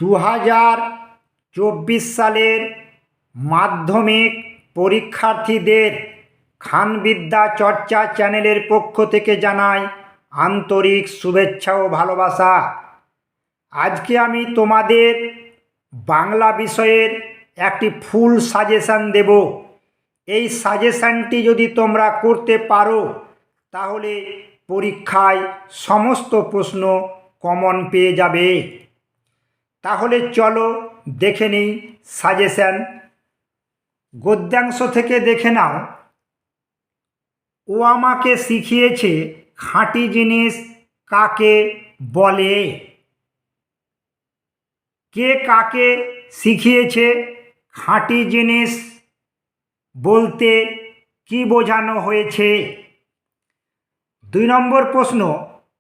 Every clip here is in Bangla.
2024 সালের মাধ্যমিক পরীক্ষার্থীদের খানবিদ্যা চর্চা চ্যানেলের পক্ষ থেকে জানাই আন্তরিক শুভেচ্ছা ও ভালোবাসা। আজকে আমি তোমাদের বাংলা বিষয়ের একটি ফুল সাজেশান দেব। এই সাজেশানটি যদি তোমরা করতে পারো তাহলে পরীক্ষায় সমস্ত প্রশ্ন কমন পেয়ে যাবে। তাহলে চলো দেখে নিই সাজেশান। গদ্যাংশ থেকে দেখে নাও। ও আমাকে শিখিয়েছে খাঁটি জিনিস কাকে বলে। কে কাকে শিখিয়েছে খাঁটি জিনিস বলতে কি বোঝানো হয়েছে? 2 নম্বর প্রশ্ন,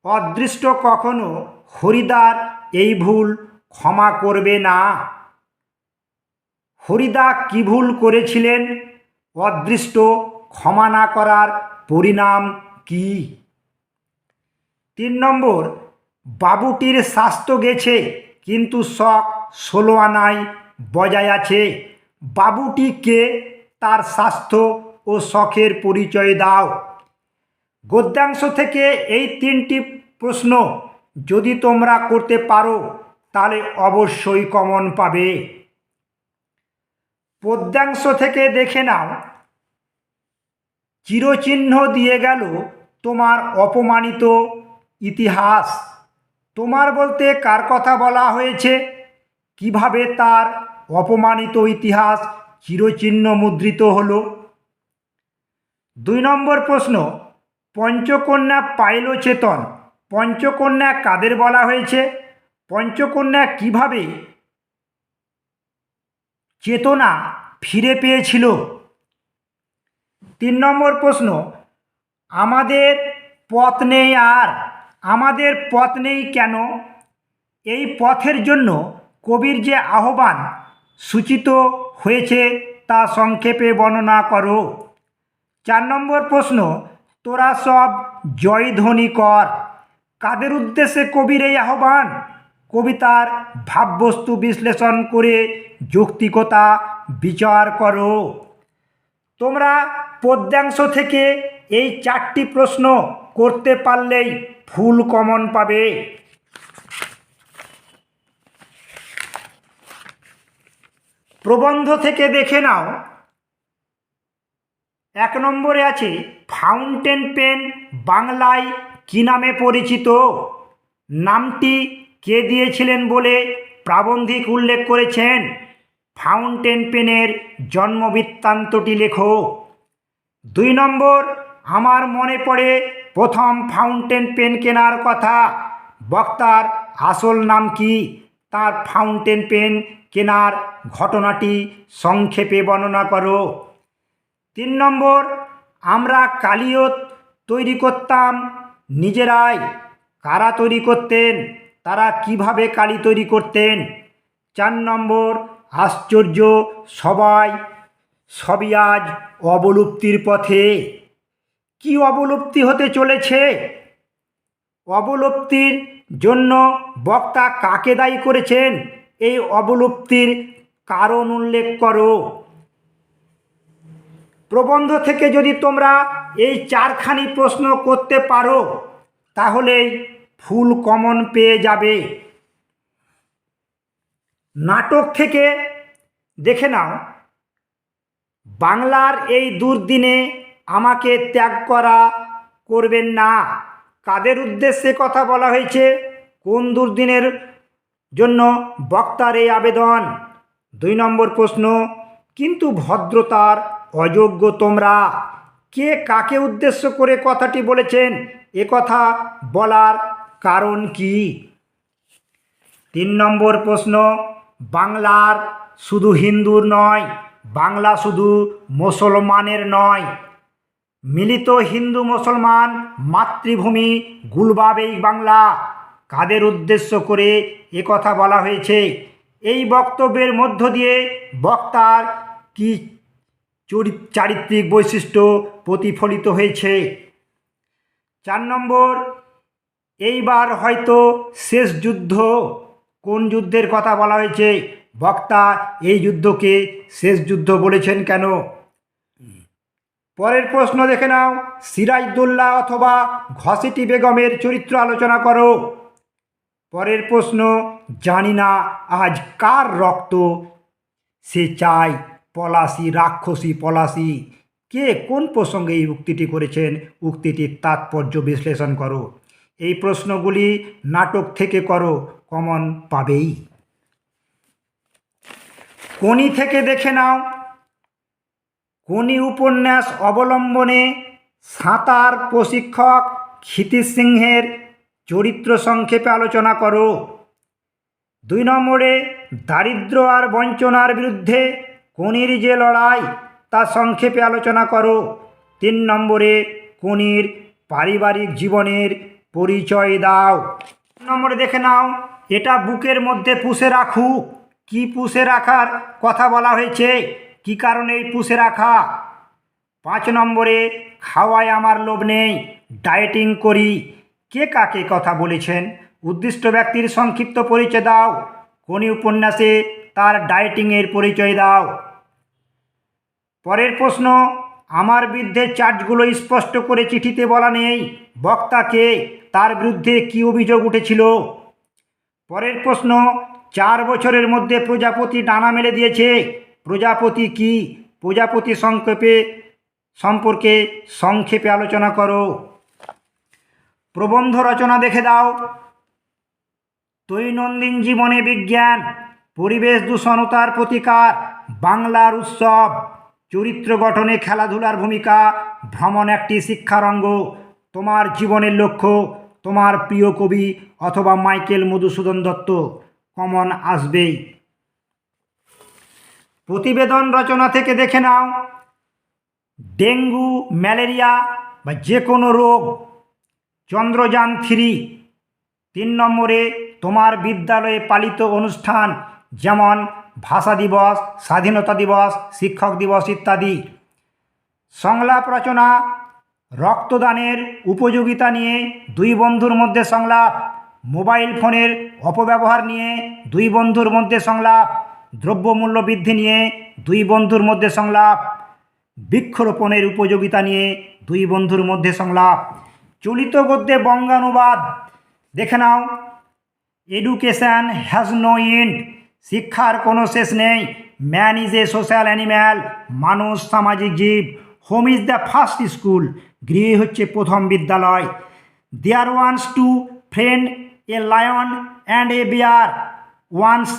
অদৃষ্ট কখনো হরিদার এই ভুল ক্ষমা করবে না। হরিদা কি ভুল করেছিলেন? অদৃষ্ট ক্ষমা না করার পরিণাম কি? 3 নম্বর, বাবুটির স্বাস্থ্য গেছে কিন্তু শখ 16 আনায় বজায় আছে। বাবুটি কে? তার স্বাস্থ্য ও শখের পরিচয় দাও। গদ্যাংশ থেকে এই 3টি প্রশ্ন যদি তোমরা করতে পারো তাহলে অবশ্যই কমন পাবে। পদ্যাংশ থেকে দেখে নাও। চিরচিহ্ন দিয়ে গেল তোমার অপমানিত ইতিহাস। তোমার বলতে কার কথা বলা হয়েছে? কিভাবে তার অপমানিত ইতিহাস চিরচিহ্ন মুদ্রিত হলো? 2 নম্বর প্রশ্ন, পঞ্চকন্যা পাইল চেতন। পঞ্চকন্যা কাদের বলা হয়েছে? পঞ্চকন্যা কিভাবে চেতনা ফিরে পেয়েছিল? 3 নম্বর প্রশ্ন, আমাদের পথ নেই আর। আমাদের পথ নেই কেন? এই পথের জন্য কবির যে আহ্বান সূচিত হয়েছে তা সংক্ষেপে বর্ণনা করো। 4 নম্বর প্রশ্ন, তোরা সব জয়ধ্বনি কর। কাদের উদ্দেশ্যে কবির এই আহ্বান? কবিতার ভাববস্তু বিশ্লেষণ করে যৌক্তিকতা বিচার করো। তোমরা পদ্যাংশ থেকে এই 4টি প্রশ্ন করতে পারলেই ফুল কমন পাবে। প্রবন্ধ থেকে দেখে নাও। 1 নম্বরে আছে ফাউন্টেন পেন বাংলায় কি নামে পরিচিত? নামটি কে দিয়েছিলেন বলে প্রাবন্ধিক উল্লেখ করেছেন? ফাউন্টেন পেনের জন্মবৃত্তান্তটি লেখো। 2 নম্বর, আমার মনে পড়ে প্রথম ফাউন্টেন পেন কেনার কথা। বক্তার আসল নাম কি? তার ফাউন্টেন পেন কেনার ঘটনাটি সংক্ষেপে বর্ণনা করো। 3 নম্বর, আমরা কালিও তৈরি করতাম নিজেরাই। কারা তৈরি করতেন? তারা কিভাবে কালি তৈরি করতেন? 4 নম্বর, আশ্চর্য সবই আজ অবলুপ্তির পথে। কি অবলুপ্তি হতে চলেছে? অবলুপ্তির জন্য বক্তা কাকে দায়ী করেছেন? এই অবলুপ্তির কারণ উল্লেখ করো। প্রবন্ধ থেকে যদি তোমরা এই 4খানি প্রশ্ন করতে পারো তাহলেই ফুল কমন পেয়ে যাবে। নাটক থেকে দেখে নাও। বাংলার এই দুর্দিনে আমাকে ত্যাগ করবেন না। কাদের উদ্দেশ্যে কথা বলা হয়েছে? কোন দুর্দিনের জন্য বক্তার এই আবেদন? 2 নম্বর প্রশ্ন, কিন্তু ভদ্রতার অযোগ্য তোমরা। কে কাকে উদ্দেশ্য করে কথাটি বলেছেন? এ কথা বলার কারণ কি? 3 নম্বর প্রশ্ন, বাংলার শুধু হিন্দুর নয়, বাংলা শুধু মুসলমানের নয়। মিলিত হিন্দু মুসলমান মাতৃভূমি গুলবাবেই বাংলা। কাদের উদ্দেশ্য করে এ কথা বলা হয়েছে? এই বক্তব্যের মধ্য দিয়ে বক্তার কি চারিত্রিক বৈশিষ্ট্য প্রতিফলিত হয়েছে? 4 নম্বর, এইবার হয়তো শেষ যুদ্ধ। কোন যুদ্ধের কথা বলা হয়েছে? বক্তা এই যুদ্ধকে শেষ যুদ্ধ বলেছেন কেন? পরের প্রশ্ন দেখে নাও, সিরাজদৌল্লা অথবা ঘসেটি বেগমের চরিত্র আলোচনা করো। পরের প্রশ্ন, জানি না আজ কার রক্ত সে চাই পলাশি রাক্ষসী পলাশি। কে কোন প্রসঙ্গে এই উক্তিটি করেছেন? উক্তিটির তাৎপর্য বিশ্লেষণ করো। এই প্রশ্নগুলি নাটক থেকে করো, কমন পাবেই। কোনি থেকে দেখে নাও, কোনি উপন্যাস অবলম্বনে সাঁতার প্রশিক্ষক ক্ষিতিশ সিংহের চরিত্র সংক্ষেপে আলোচনা করো। 2 নম্বরে, দারিদ্র আর বঞ্চনার বিরুদ্ধে কোনির যে লড়াই তা সংক্ষেপে আলোচনা করো। 3 নম্বরে, কোনির পারিবারিক জীবনের পরিচয় দাও। 4 নম্বরে দেখে নাও, এটা বুকের মধ্যে পুষে রাখু। কি পুষে রাখার কথা বলা হয়েছে? কি কারণে এই পুষে রাখা? 5 নম্বরে, খাওয়ায় আমার লোভ নেই, ডায়েটিং করি। কে কাকে কথা বলেছেন? উদ্দিষ্ট ব্যক্তির সংক্ষিপ্ত পরিচয় দাও। কোনি উপন্যাসে তার ডায়েটিংয়ের পরিচয় দাও। পরের প্রশ্ন, আমার বিরুদ্ধে চার্জগুলো স্পষ্ট করে চিঠিতে বলা নেই, বক্তাকে তার বিরুদ্ধে কি অভিযোগ উঠেছিল? পরের প্রশ্ন, 4 বছরের মধ্যে প্রজাপতি ডানা মেলে দিয়েছে, প্রজাপতি কি? প্রজাপতি সম্পর্কে সংক্ষেপে আলোচনা করো। প্রবন্ধ রচনা দেখে দাও। দৈনন্দিন জীবনে বিজ্ঞান, পরিবেশ দূষণ ও তার প্রতিকার, বাংলার উৎসব, চরিত্র গঠনে খেলাধুলার ভূমিকা, ভ্রমণ একটি শিক্ষার অঙ্গ, তোমার জীবনের লক্ষ্য, তোমার প্রিয় কবি অথবা মাইকেল মধুসূদন দত্ত, কমন আসবেই। প্রতিবেদন রচনা থেকে দেখে নাও, ডেঙ্গু ম্যালেরিয়া বা যে কোনো রোগ, চন্দ্রযান 3। 3 নম্বরে, তোমার বিদ্যালয়ে পালিত অনুষ্ঠান যেমন ভাষা দিবস, স্বাধীনতা দিবস, শিক্ষক দিবস ইত্যাদি। সংলাপ রচনা, রক্তদানের উপযোগিতা নিয়ে 2 বন্ধুর মধ্যে সংলাপ, মোবাইল ফোনের অপব্যবহার নিয়ে 2 বন্ধুর মধ্যে সংলাপ, দ্রব্যমূল্য বৃদ্ধি নিয়ে 2 বন্ধুর মধ্যে সংলাপ, বৃক্ষরোপণের উপযোগিতা নিয়ে 2 বন্ধুর মধ্যে সংলাপ। চলিত গদ্যে বঙ্গানুবাদ দেখে নাও, এডুকেশন হ্যাজ নো এন্ড, শিক্ষার কোনো শেষ নেই, man is a social animal, মানুষ সামাজিক জীব, home is the first school, গৃহ হচ্ছে প্রথম বিদ্যালয়। There once two friend a lion and a bear, once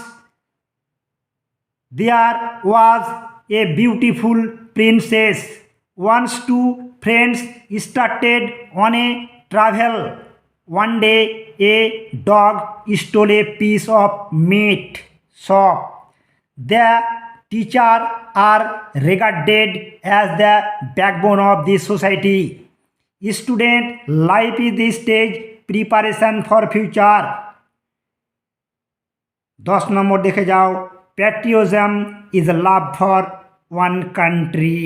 there was a beautiful princess, once two friends started on a travel, one day a dog stole a piece of meat shop. The teacher are regarded as the backbone of this society. Student life is the stage preparation for future. 10 নম্বর দেখে যাও, patriotism is love for one country.